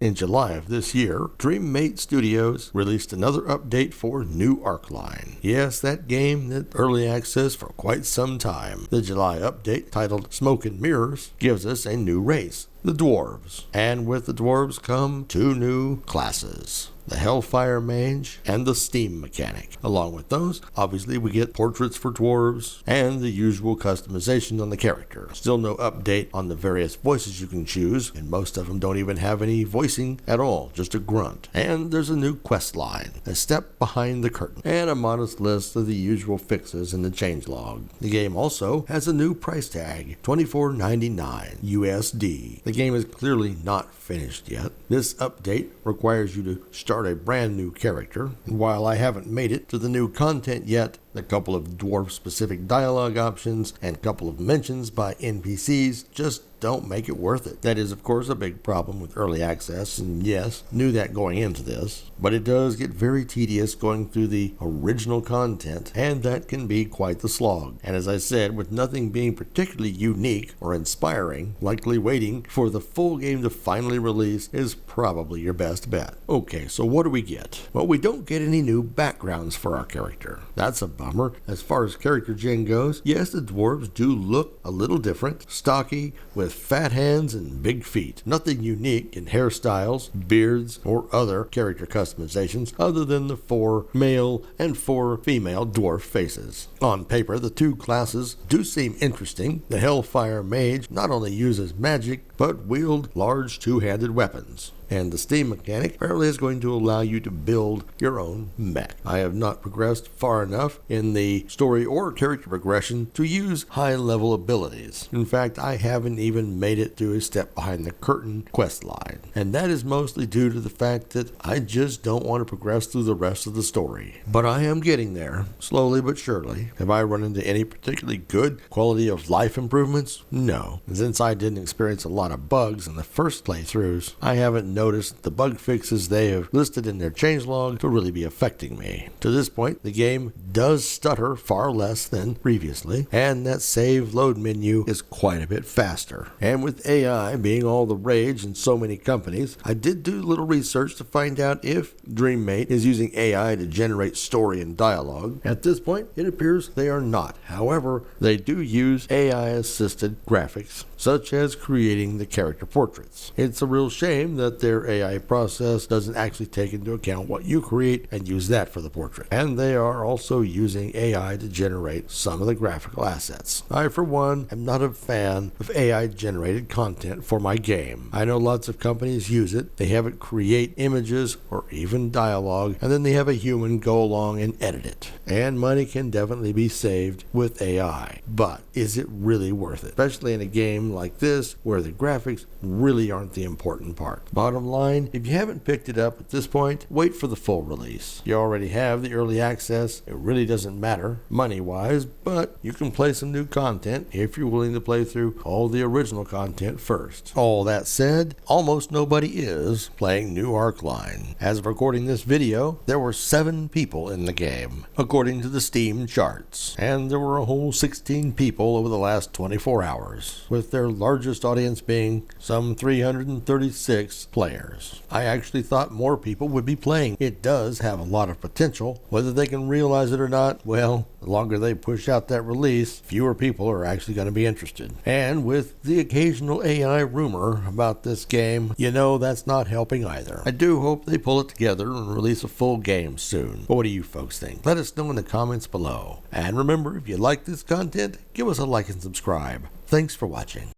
In July of this year, Dreammate Studios released another update for Newarcline. Yes, that game that early access for quite some time. The July update, titled Smoke and Mirrors, gives us a new race, the dwarves. And with the dwarves come two new classes, the Hellfire Mage and the Steam Mechanic. Along with those, obviously we get portraits for dwarves and the usual customization on the character. Still no update on the various voices you can choose, and most of them don't even have any voicing at all, just a grunt. And there's a new quest line, a step behind the curtain, and a modest list of the usual fixes in the changelog. The game also has a new price tag, $24.99 USD. The game is clearly not finished yet. This update requires you to start a brand new character. While I haven't made it to the new content yet, a couple of dwarf-specific dialogue options and a couple of mentions by NPCs just don't make it worth it. That is, of course, a big problem with early access, and yes, knew that going into this, but it does get very tedious going through the original content, and that can be quite the slog. And as I said, with nothing being particularly unique or inspiring, likely waiting for the full game to finally release is probably your best bet. Okay, so what do we get? Well, we don't get any new backgrounds for our character. That's a bummer. As far as character gen goes, yes, the dwarves do look a little different, stocky, with fat hands and big feet. Nothing unique in hairstyles, beards, or other character customizations other than the 4 male and 4 female dwarf faces. On paper, the two classes do seem interesting. The Hellfire Mage not only uses magic, but wield large two-handed weapons. And the Steam Mechanic apparently is going to allow you to build your own mech. I have not progressed far enough in the story or character progression to use high-level abilities. In fact, I haven't even made it to a step behind the curtain quest line. And that is mostly due to the fact that I just don't want to progress through the rest of the story. But I am getting there, slowly but surely. Have I run into any particularly good quality of life improvements? No. Since I didn't experience a lot of bugs in the first playthroughs, I haven't noticed the bug fixes they have listed in their changelog to really be affecting me. To this point, the game does stutter far less than previously, and that save load menu is quite a bit faster. And with AI being all the rage in so many companies, I did do a little research to find out if Dreammate is using AI to generate story and dialogue. At this point, it appears they are not. However, they do use AI-assisted graphics, such as creating the character portraits. It's a real shame that their AI process doesn't actually take into account what you create and use that for the portrait. And they are also using AI to generate some of the graphical assets. I, for one, am not a fan of AI-generated content for my game. I know lots of companies use it. They have it create images or even dialogue, and then they have a human go along and edit it. And money can definitely be saved with AI. But is it really worth it? Especially in a game like this, where the graphics really aren't the important part. Bottom line, if you haven't picked it up at this point, wait for the full release. You already have the early access. It really doesn't matter money-wise, but you can play some new content if you're willing to play through all the original content first. All that said, almost nobody is playing Newarcline. As of recording this video, there were 7 people in the game, according to the Steam charts, and there were a whole 16 people over the last 24 hours, with their largest audience being some 336 players. I actually thought more people would be playing. It does have a lot of potential. Whether they can realize it or not, well, the longer they push out that release, fewer people are actually going to be interested. And with the occasional AI rumor about this game, you know that's not helping either. I do hope they pull it together and release a full game soon. But what do you folks think? Let us know in the comments below. And remember, if you like this content, give us a like and subscribe. Thanks for watching.